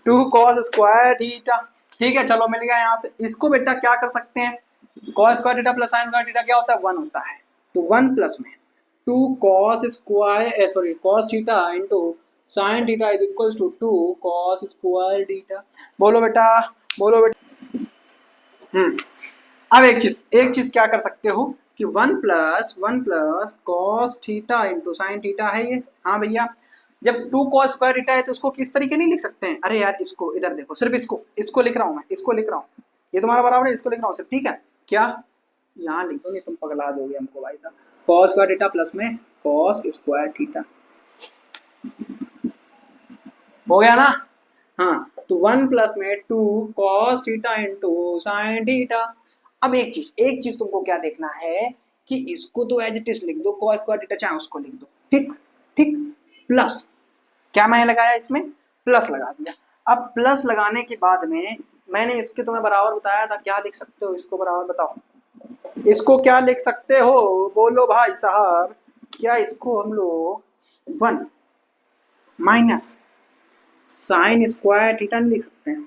two cos square theta. ठीक है, चलो मिल गया यहाँ से। इसको बेटा क्या कर सकते हैं, cos square theta plus sign square theta क्या होता है? 1 होता है, तो 1 प्लस में 2 cos square sorry cos theta into sine theta is equal to 2 cos square theta. बोलो बेटा, बोलो बेटा। अब एक चीज क्या कर सकते हो कि 1 plus cos theta into sine theta है ये। हाँ भैया, जब 2 cos स्क्वायर थीटा है तो उसको किस तरीके नहीं लिख सकते हैं? अरे यार इसको इधर देखो, सिर्फ इसको लिख रहा हूँ मैं, इसको लिख रहा हूँ, ये तुम्हारा बराबर है, इसको लिख रहा हूँ सिर्फ। ठीक है, क्या यहाँ लिख दो, नहीं तुम पगला दोगे हमको भाई साहब। cos स्क्वायर थीटा प्लस में cos स्क्वायर थीटा हो गया ना? हाँ, तो 1 प्लस में 2 cos theta into sine theta. अब एक चीज तुमको क्या देखना है कि इसको तो एज इट इज लिख दो, cos स्क्वायर थीटा चाहे उसको लिख दो, ठीक ठीक, प्लस क्या मैंने लगाया इसमें? प्लस लगा दिया। अब प्लस लगाने के बाद में मैंने इसके तुम्हें बराबर बताया था, क्या लिख सकते हो इसको बराबर? बताओ इसको क्या लिख सकते हो, बोलो भाई साहब। क्या इसको हम लोग 1 माइनस साइन स्क्वायर थीटा नहीं लिख सकते हैं?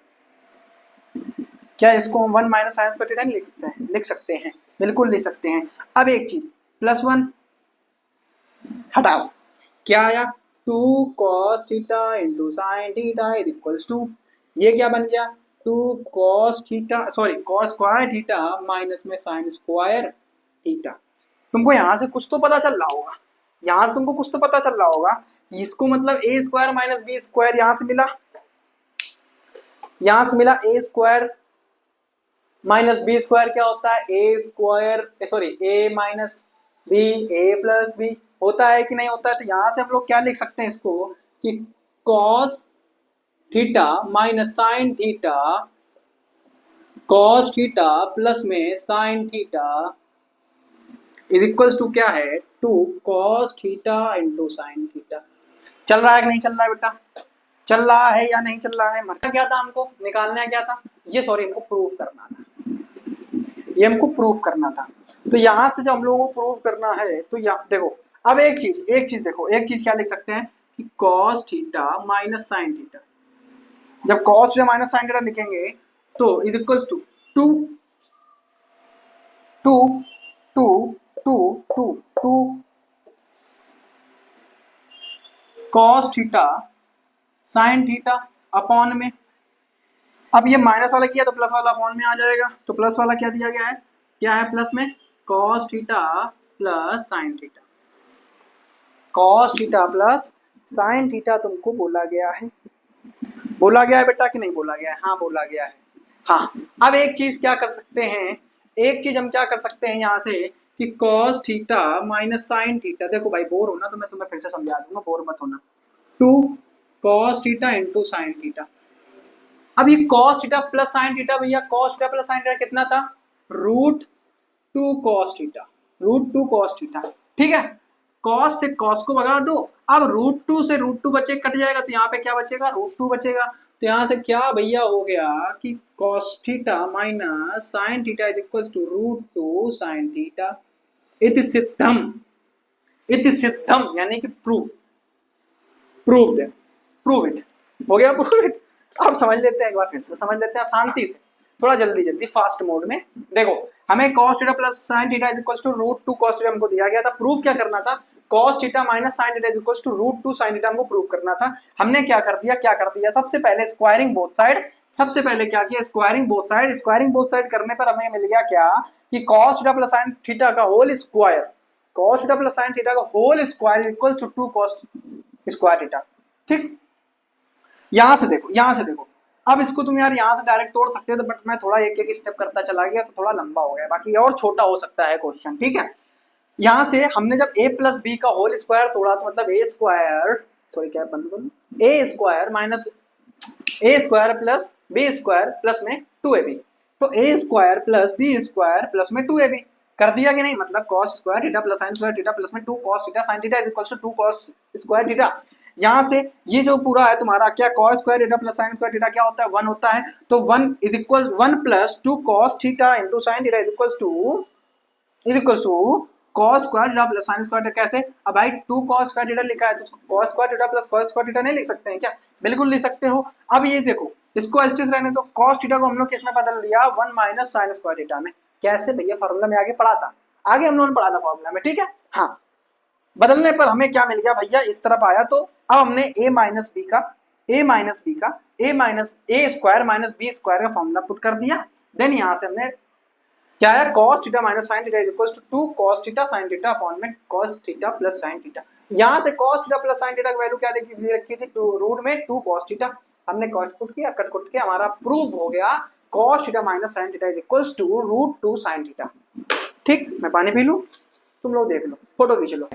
क्या इसको हम 1 माइनस साइन स्क्वायर थीटा नहीं लिख सकते हैं? लिख सकते हैं, बिल्कुल लिख सकते हैं। अब एक चीज, प्लस 1 हटाओ, क्या आया? 2 cos theta into sine theta is equals to, ये क्या बन गया? 2 cos theta sorry cos square theta minus में साइन स्क्वायर थीटा। तुमको यहाँ से कुछ तो पता चल रहा होगा, यहाँ से तुमको कुछ तो पता चल रहा होगा। इसको मतलब a square minus B square यहाँ से मिला, यहाँ से मिला a square minus B square क्या होता है? A square sorry a minus b a plus b होता है कि नहीं होता है? तो यहाँ से हम लोग क्या लिख सकते हैं इसको कि cos theta minus sine theta cos theta plus में sine theta is equals to क्या है? 2 cos theta into sine theta. चल रहा है कि नहीं चल रहा है बेटा? चल रहा है या नहीं चल रहा है? मरना क्या था हमको, निकालना क्या था? ये सॉरी हमको प्रूफ करना था, ये हमको प्रूफ करना था। तो यहाँ से जब हम लोगों को प्रूफ करना है तो यहाँ देखो, अब एक चीज देखो, एक चीज क्या लिख सकते हैं कि cos theta minus sine theta. जब cos theta minus sine theta लिखेंगे तो is equals to 2 2 2 2 2 2 cos theta sine theta upon में, अब ये माइनस वाला किया तो प्लस वाला अपॉन में आ जाएगा, तो प्लस वाला क्या दिया गया है? क्या है प्लस में? cos theta plus sine theta, cos theta plus sine theta तुमको बोला गया है, बोला गया है बेटा कि नहीं बोला गया है? हाँ बोला गया है। हाँ, अब एक चीज क्या कर सकते हैं, एक चीज हम क्या कर सकते हैं यहाँ से कि cos theta minus sine theta, देखो भाई बोर होना तो मैं तुम्हें फिर से समझा दूंगा, बोर मत होना। 2 cos theta into sine theta. अब ये cos theta plus sine theta, भैया cos theta plus sine theta कितना था? Root 2 cos theta, root 2 cos theta. ठीक है, cos से cos को भगा दो, अब रूट 2 से रूट 2 बचे कट जाएगा, तो यहाँ पे क्या बचेगा? रूट 2 बचेगा। तो यहाँ से क्या भैया हो गया कि cos theta minus sine theta is equal to root 2 sine theta. इति सिद्धम, इति सिद्धम यानी कि प्रूव, प्रूव इट, हो गया प्रूव इट। अब समझ लेते हैं, एक बार फिर से समझ लेते हैं शांति से, थोड़ा जल्दी फास्ट मोड में। देखो हमें cos theta plus sine theta is equal to root 2 cos theta हमको दिया गया था, प्रूफ क्या करना था? cos theta minus sine theta is equal to root 2 sine theta हमको प्रूफ करना था। हमने क्या कर दिया, सबसे पहले स्क्वायरिंग बोथ साइड, सबसे पहले क्या किया? Squaring both side. Squaring both side करने पर हमें मिल गया क्या कि cos theta plus sine theta का whole square, cos theta plus sine theta का whole square equal to 2 cos square theta. ठीक, यहां से देखो अब इसको तुम यार यहाँ से डायरेक्ट तोड़ सकते थे, बट मैं थोड़ा एक एक स्टेप करता चला गया तो थोड़ा लंबा हो गया, बाकी और छोटा हो सकता है क्वेश्चन, ठीक है। यहाँ से हमने जब a प्लस बी का होल स्क्वायर तोड़ा तो मतलब ए स्क्वायर, सॉरी क्या बंद करूँ, a square minus a square plus b square plus में 2ab, तो a square plus b square plus में 2ab कर दिया कि नहीं, मतलब cos square theta plus sin square theta plus में 2 cos theta sin theta is equal to 2 cos square theta. यहाँ से ये जो पूरा है तुम्हारा क्या, cos square theta plus sin square theta क्या होता है, 1 होता है, तो 1 is equal 1 plus 2 cos theta into sin theta is equal to cos square theta plus sin square theta. कैसे, अब भाई 2 cos स्क्वायर थीटा लिखा है तो उसको cos square theta plus cos square theta नहीं लिख सकते हैं क्या, बिल्कुल लिख सकते हो। अब ये देखो इसको एज इट इज रहने दो, cos थीटा को हम लोग किस में बदल दिया, 1 माइनस sin स्क्वायर थीटा में। कैसे भैया, फार्मूला में आगे पढ़ा था, आगे हम लोगों ने पढ़ा था फार्मूला में, ठीक है। हाँ, बदलने पर हमें क्या मिल गया भैया, इस तरफ आया, तो अब हमने a माइनस बी का a square minus B square का फॉर्मूला पुट कर दिया। देन यहाँ से हमने क्या है, cos theta minus sin theta is equal to 2 cos theta sin theta upon में cos theta plus sin theta. यहाँ से cos theta plus sin theta की वैल्यू क्या दे रखी थी, रूट में 2 cos थीटा, हमने cos पुट किया, कट कुट के हमारा प्रूफ हो गया cos theta minus sin theta is equal to root 2 sin theta. ठीक, मैं पानी पी लूं, तुम लोग देख लो, फोटो खींच लो।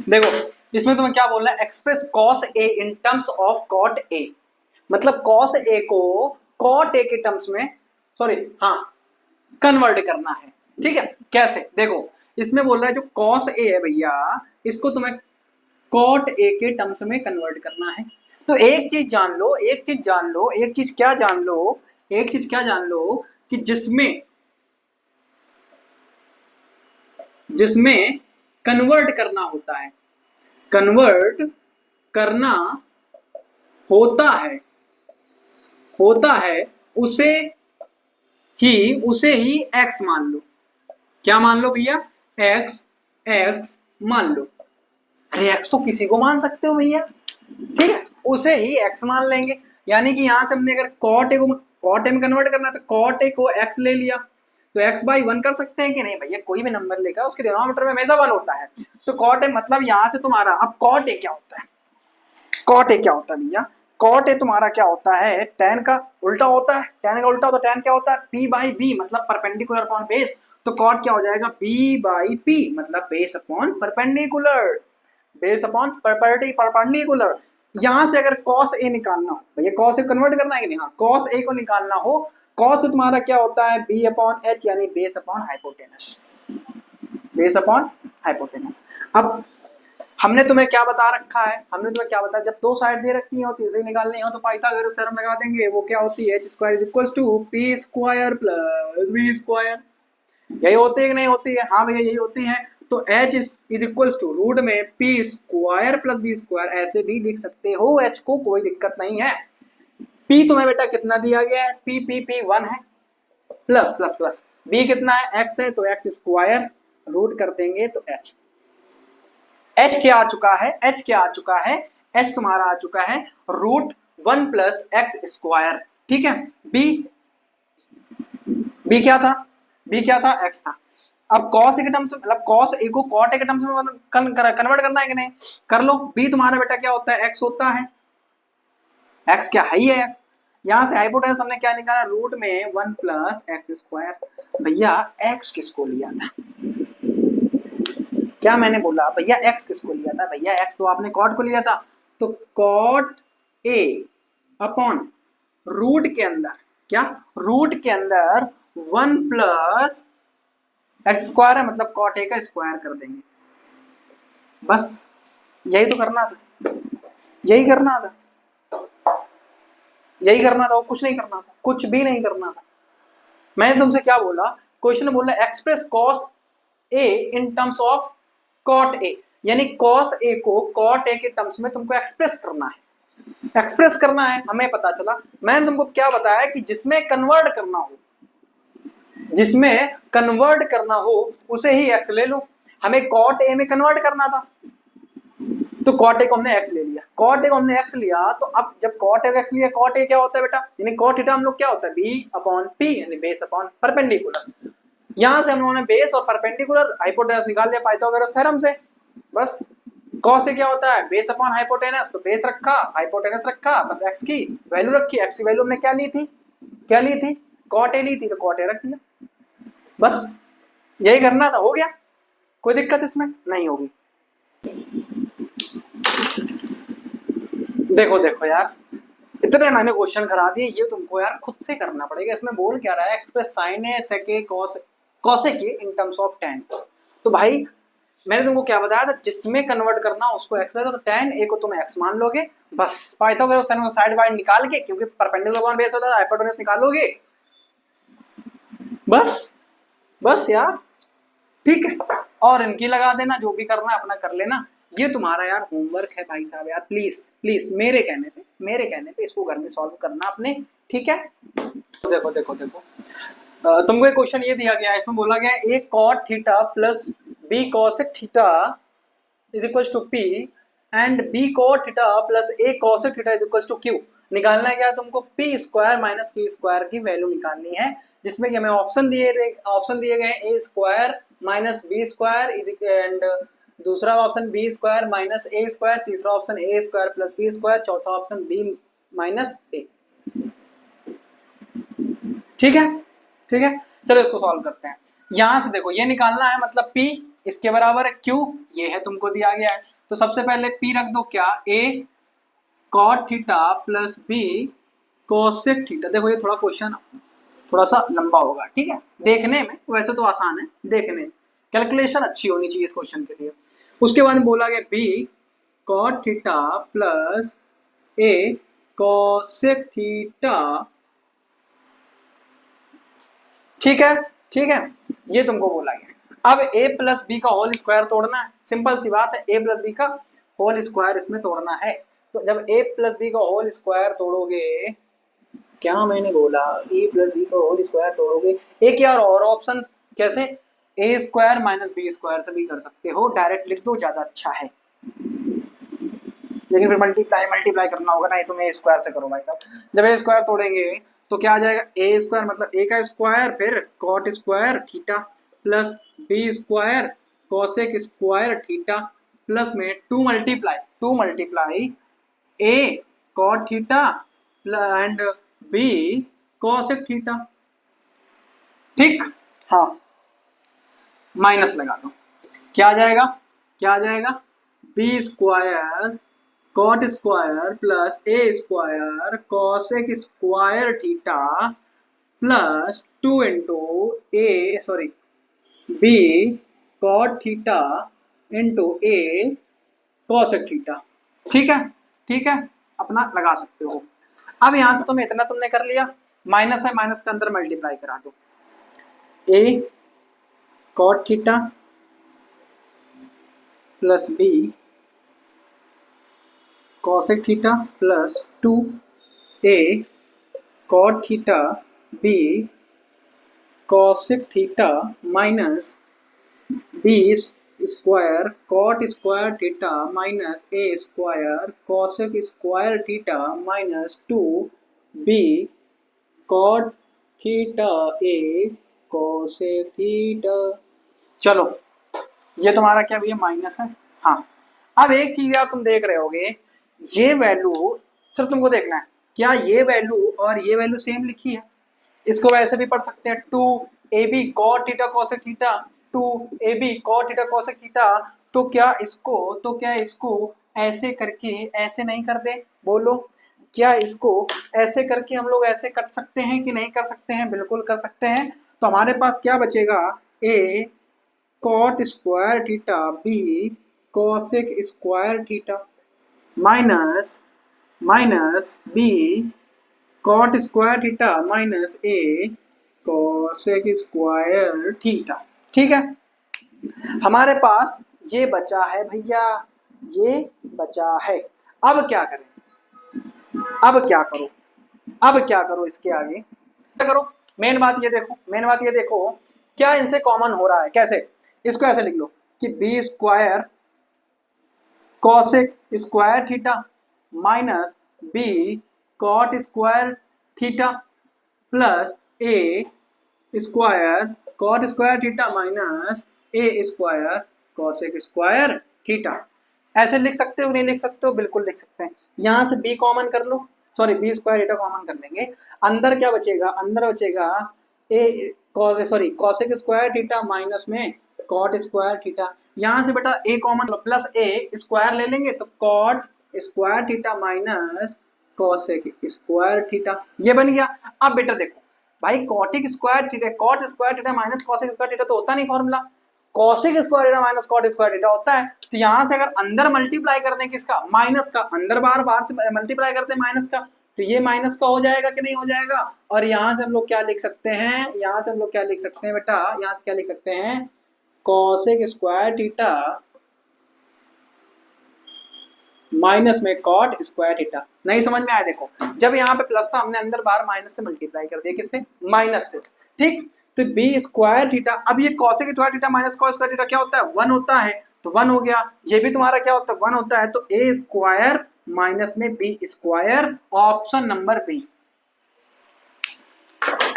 देखो इसमें तुम्हें क्या बोलना है, express cos a in terms of cot a, मतलब cos a को cot a के टर्म्स में, सॉरी हाँ, कन्वर्ट करना है, ठीक है। कैसे, देखो इसमें बोल रहा है जो cos a है भैया, इसको तुम्हें cot a के टर्म्स में कन्वर्ट करना है। तो एक चीज जान लो, एक चीज क्या जान लो कि जिसमें कन्वर्ट करना होता है, कन्वर्ट करना होता है उसे ही x मान लो। क्या मान लो भैया, x मान लो। अरे x तो किसी को मान सकते हो भैया, ठीक है, उसे ही x मान लेंगे। यानी कि यहां से हमने अगर cot a को cot a में कन्वर्ट करना है तो cot a को x ले लिया, तो x बाई 1 कर सकते हैं कि नहीं भैया, कोई भी नंबर लेगा उसके डिनोमिनेटर में हमेशा 1 होता है, तो cot a मतलब यहां से तुम्हारा, अब cot a क्या होता है, भैया, cot a तुम्हारा क्या होता है, tan का उल्टा होता है, tan का उल्टा, तो tan क्या होता है, p बाई b मतलब परपेंडिकुलर अपॉन बेस, तो cot क्या हो जाएगा, b बाई p मतलब बेस अपॉन परपेंडिकुलर, परपेंडिकुलर। यहां से अगर cos a निकालना हो भैया, cos a कन्वर्ट करना है कि नहीं, हाँ, cos a को निकालना हो, cos तुम्हारा क्या होता है, b अपॉन h यानी बेस अपॉन हाइपोटेनस। अब हमने तुम्हें क्या बता रखा है, जब दो साइड दे रखी हो, तीसरी निकालनी हो तो पाइथागोरस थ्योरम लगा देंगे, वो क्या होती है, h square is equal to p square plus b square. यही होती है कि नहीं होती है, हाँ भैया यही होती है। तो h is equal to root में p square plus b square, ऐसे भी लिख सकते हो h को, कोई दिक्कत नहीं है। p तुम्हें बेटा कितना दिया गया है, p 1 है, प्लस प्लस प्लस b कितना है, x है, तो x स्क्वायर रूट कर देंगे तो h क्या आ चुका है, h तुम्हारा आ चुका है रूट 1 प्लस एक्स स्क्वायर, ठीक है। b क्या था, x था। अब cos a के टर्म्स में, मतलब cos a को cot a के टर्म्स में कन्वर्ट करना है कि नहीं, कर लो। b तुम्हारा बेटा क्या होता है, x होता है, x क्या है ही है x। यहां से हाइपोटेनस हमने क्या निकाला, रूट में 1 प्लस एक्स स्क्वायर। भैया x किसको लिया था, क्या मैंने बोला भैया, x किसको लिया था, भैया x तो आपने cot को लिया था, तो cot a अपॉन रूट के अंदर, क्या रूट के अंदर 1 प्लस एक्स स्क्वायर है, मतलब cot a का स्क्वायर कर देंगे, बस यही तो करना था, यही करना था, कुछ नहीं करना था, कुछ भी नहीं करना था। मैंने तुमसे क्या बोला, क्वेश्चन में बोला express cos a in terms of cot a, यानी cos a को cot a के टर्म्स में तुमको एक्सप्रेस करना है, हमें पता चला। मैंने तुमको क्या बताया कि जिसमें कन्वर्ट करना हो उसे ही x ले लो। हमें cot a में कन्वर्ट करना था, तो cot a को हमने x ले लिया, तो अब जब cot a को x लिया, cot a क्या होता है बेटा, यानी cot थीटा हम लोग क्या होता है, b अपॉन p यानी बेस अपॉन परपेंडिकुलर। यहां से हम लोगों ने बेस और परपेंडिकुलर हाइपोटेनस निकाल लिया पाइथागोरस थ्योरम से, बस कॉस से क्या होता है, बेस अपॉन हाइपोटेनस, तो बेस रखा, हाइपोटेनस रखा, बस एक्स की वैल्यू रखी, एक्स की वैल्यू हमने क्या ली थी, क्या ली थी, कॉट ए ली थी, तो कॉट ए रख दिया, बस यही करना था, हो गया। कोई दिक्कत इसमें नहीं होगी। देखो देखो यार, इतने मैंने क्वेश्चन करा दिए, ये तुमको यार खुद से करना पड़ेगा। इसमें बोल क्या रहा है, express sine a sec a cos cosec a in terms of tan। तो भाई मैंने तुमको क्या बताया था, जिसमें कन्वर्ट करना उसको एक्स लगेगा, तो tan ए को तुम एक्स मान लोगे, बस पाइथागोरस थ्योरम साइड बाय निकाल के, क्योंकि परपेंडिकुलर अपॉन बेस होता है, हाइपोटेनस निकालोगे, बस बस यार, ठीक है। और इनकी लगा देना, जो भी करना है अपना कर लेना। ये तुम्हारा यार होमवर्क है भाई साहब, यार प्लीज प्लीज मेरे कहने पे इसको घर में सॉल्व करना अपने, ठीक है। तो देखो देखो देखो, तुमको एक क्वेश्चन ये दिया गया है, इसमें बोला गया है a cot theta plus b cosec theta is equal to p and b cot theta plus a cosec theta is equal to q। निकालना है क्या तुमको, p square minus q square की वैल्यू निकालनी है, जिसमें कि हमें ऑप्शन दिए गए a square minus b square and दूसरा option b square minus a square, तीसरा option a square plus b square, चौथा ऑप्शन b माइनस a। ठीक है, ठीक है, चलो इसको सॉल्व करते हैं। यहां से देखो ये निकालना है, मतलब P इसके बराबर है Q, ये है तुमको दिया गया है, तो सबसे पहले P रख दो क्या, A cot theta plus B cosec theta. देखो ये थोड़ा क्वेश्चन थोड़ा सा लंबा होगा, ठीक है, देखने में वैसे तो आसान है, देखने में कैलकुलेशन अच्छी होनी चाहिए इस क्वेश्चन के लिए। उसके बाद बोला गया B cot theta plus A cosec theta, ठीक है, ठीक है, ये तुमको बोला गया। अब a प्लस बी का होल स्क्वायर तोड़ना है, सिंपल सी बात है, a प्लस बी का होल स्क्वायर इसमें तोड़ना है। तो जब a प्लस बी का होल स्क्वायर तोड़ोगे, क्या मैंने बोला, a प्लस बी का होल स्क्वायर तोड़ोगे, एक यार और ऑप्शन कैसे, a square minus B square से भी कर सकते हो, डायरेक्ट लिख दो ज्यादा अच्छा है, लेकिन फिर मल्टीप्लाई मल्टीप्लाई करना होगा, नहीं तुम a स्क्वायर से करो भाई साहब। जब a स्क्वायर तोड़ेंगे तो क्या आ जाएगा, ए स्क्वायर मतलब ए का स्क्वायर, फिर cot square theta plus b square cosec square theta plus में two multiply a cot theta and b cosec theta, ठीक, हाँ, माइनस लगा दो, क्या आ जाएगा, क्या आ जाएगा, b square cot square plus a square cosec square theta plus 2 into a sorry b cot theta into a cosec theta, ठीक है, ठीक है, अपना लगा सकते हो। अब यहां से तुम्हें इतना तुमने कर लिया, माइनस है, माइनस के अंदर मल्टीप्लाई करा दो, a cot theta plus b cosec theta plus 2a cot theta b cosec theta minus b square cot square theta minus a square cosec square theta minus 2b cot theta a cosec theta. चलो ये तुम्हारा क्या भैया minus है, हाँ। अब एक चीज यार तुम देख रहे होगे, ये वैल्यू सिर्फ तुमको देखना है, क्या ये वैल्यू और ये वैल्यू सेम लिखी है, इसको वैसे भी पढ़ सकते हैं, 2ab cot theta cosec theta 2ab cot theta cosec theta, तो क्या इसको ऐसे करके ऐसे नहीं कर दे, बोलो, क्या इसको ऐसे करके हम लोग ऐसे कर सकते हैं कि नहीं कर सकते हैं, बिल्कुल कर सकते हैं। तो हमारे पास क्या बचेगा, a cot square theta b cosec square theta minus b cot square theta minus a cosec square theta, ठीक है। हमारे पास ये बचा है भैया, ये बचा है। अब क्या करें, अब क्या करो इसके आगे, क्या करो, मेन बात ये देखो, क्या इनसे कॉमन हो रहा है, कैसे, इसको ऐसे लिख लो कि b square cosec square theta minus b cot square theta plus a square cot square theta minus a square cosec square theta. ऐसे लिख सकते हो नहीं लिख सकते हो, बिल्कुल लिख सकते हैं। यहाँ से b कॉमन कर लो, sorry b square theta common कर लेंगे, अंदर क्या बचेगा, अंदर बचेगा a cos sorry cosec square theta minus में कॉट स्क्वायर थीटा। यहाँ से बेटा a common plus a square ले लेंगे तो cot square theta minus cosec square theta, ये बन गया। अब बेटा देखो भाई कॉटिक square theta, cot square theta minus cosec square theta तो होता नहीं formula, cosec square theta minus cot square theta होता है। तो यहाँ से अगर अंदर मल्टीप्लाई कर दें किसका, माइनस का, अंदर बाहर बाहर से मल्टीप्लाई करते हैं माइनस का, तो ये माइनस का हो जाएगा कि नहीं हो जाएगा। और यहाँ से हम लोग क्या लिख सकते हैं, यहाँ से हम लोग क्या लिख सकते हैं बेटा, यहाँ से क्या लिख सकते हैं, कॉसेक स्क्वायर थीटा माइनस में कॉट स्क्वायर थीटा। नहीं समझ में आया, देखो जब यहाँ पे प्लस था हमने अंदर बाहर माइनस से मल्टीप्लाई कर दिया, किससे, माइनस से, ठीक। तो बी स्क्वायर थीटा, अब ये cosec square theta minus cos square theta क्या होता है, 1 होता है, तो 1 हो गया। ये भी तुम्हारा क्या होता है, 1 होता है, तो ए स्क्वायर माइनस में b square, option number b.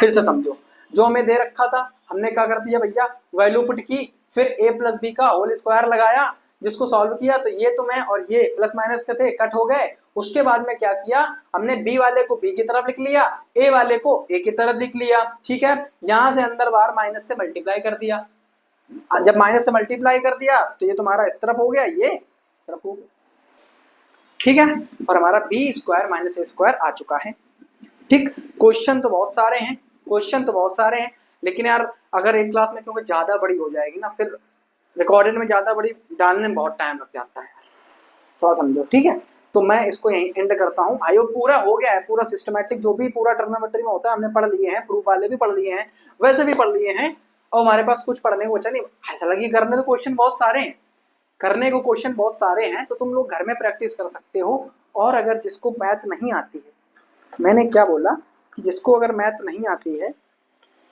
फिर से समझो, जो हमें दे रखा था हमने क्या कर दिया भैया, वैल्यू पुट की, फिर a प्लस बी का होल स्क्वायर लगाया, जिसको सॉल्व किया तो ये तुम्हें और ये प्लस माइनस के थे कट हो गए। उसके बाद में क्या किया हमने, b वाले को b की तरफ लिख लिया, a वाले को a की तरफ लिख लिया, ठीक है। यहाँ से अंदर बाहर माइनस से मल्टीप्लाई कर दिया, जब माइनस से मल्टीप्लाई कर दिया तो ये तुम्हारा इस तरफ हो गया, ये इस तरफ हो गया, ठीक है। और हमारा B square minus a square आ चुका है, ठीक। क्वेश्चन तो बहुत सारे हैं, क्वेश्चन तो बहुत सारे हैं, लेकिन यार अगर एक क्लास में क्योंकि ज्यादा बड़ी हो जाएगी ना, फिर रिकॉर्डेड में ज्यादा बड़ी डालने में बहुत टाइम लग जाता है, थोड़ा समझो, ठीक है। तो मैं इसको यहीं एंड करता हूँ। आयो पूरा हो गया है, पूरा सिस्टमैटिक जो भी पूरा ट्रिग्नोमेट्री में होता है हमने पढ़ लिए हैं, प्रूफ वाले भी पढ़ लिए हैं, वैसे भी पढ़ लिए हैं, और हमारे पास कुछ पढ़ने को बचा नहीं। ऐसा लगी करने तो क्वेश्चन बहुत सारे हैं, करने को क्वेश्चन बहुत सारे हैं, तो तुम लोग घर में प्रैक्टिस कर सकते हो। और अगर जिसको मैथ नहीं आती है, मैंने क्या बोला कि जिसको अगर मैथ नहीं आती है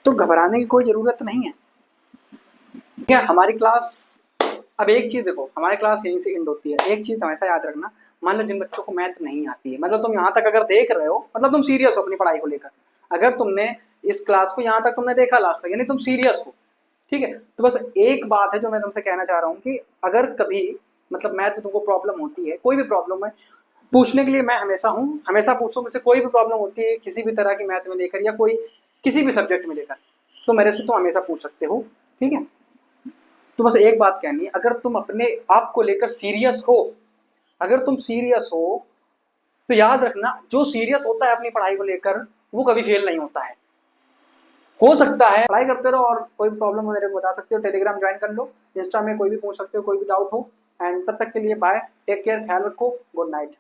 तो घबराने की कोई ज़रूरत नहीं है, ठीक है। हमारी क्लास, अब एक चीज़ देखो, हमारी क्लास यहीं से एंड होती है, एक चीज़ हमेशा याद रखना, मान लो जिन बच्चों को मैथ नहीं आती है, मतलब तुम यहाँ तक अगर देख रहे हो, मतलब तुम सीरियस हो अपनी पढ़ाई को लेकर, अगर तुमने इस क्लास को यहाँ तक तुमने देखा लास्ट तक, यानी तुम सीरियस हो, ठीक है। तो बस एक बात है जो मैं तुमसे कहना चाह रहा हूँ कि अगर कभी मतलब मैथ में तुमको प्रॉब्लम होती है, कोई भी प्रॉब्लम है, पूछने के लिए मैं हमेशा हूँ, हमेशा पूछो मुझसे, कोई भी प्रॉब्लम होती है किसी भी तरह की मैथ में लेकर या कोई किसी भी सब्जेक्ट में लेकर, तो मेरे से तो हमेशा पूछ सकते हो, ठीक है। तो बस एक बात कहनी है, अगर तुम अपने आप को लेकर सीरियस हो, अगर तुम सीरियस हो तो याद रखना, जो सीरियस होता है अपनी पढ़ाई को लेकर वो कभी फेल नहीं होता है। हो सकता है पढ़ाई करते रहो, और कोई प्रॉब्लम हो मेरे को बता सकते हो, टेलीग्राम ज्वाइन कर लो, इंस्टा में कोई भी पूछ सकते हो, कोई भी डाउट हो। एंड तब तक के लिए बाय, टेक केयर, ख्याल रखो, गुड नाइट।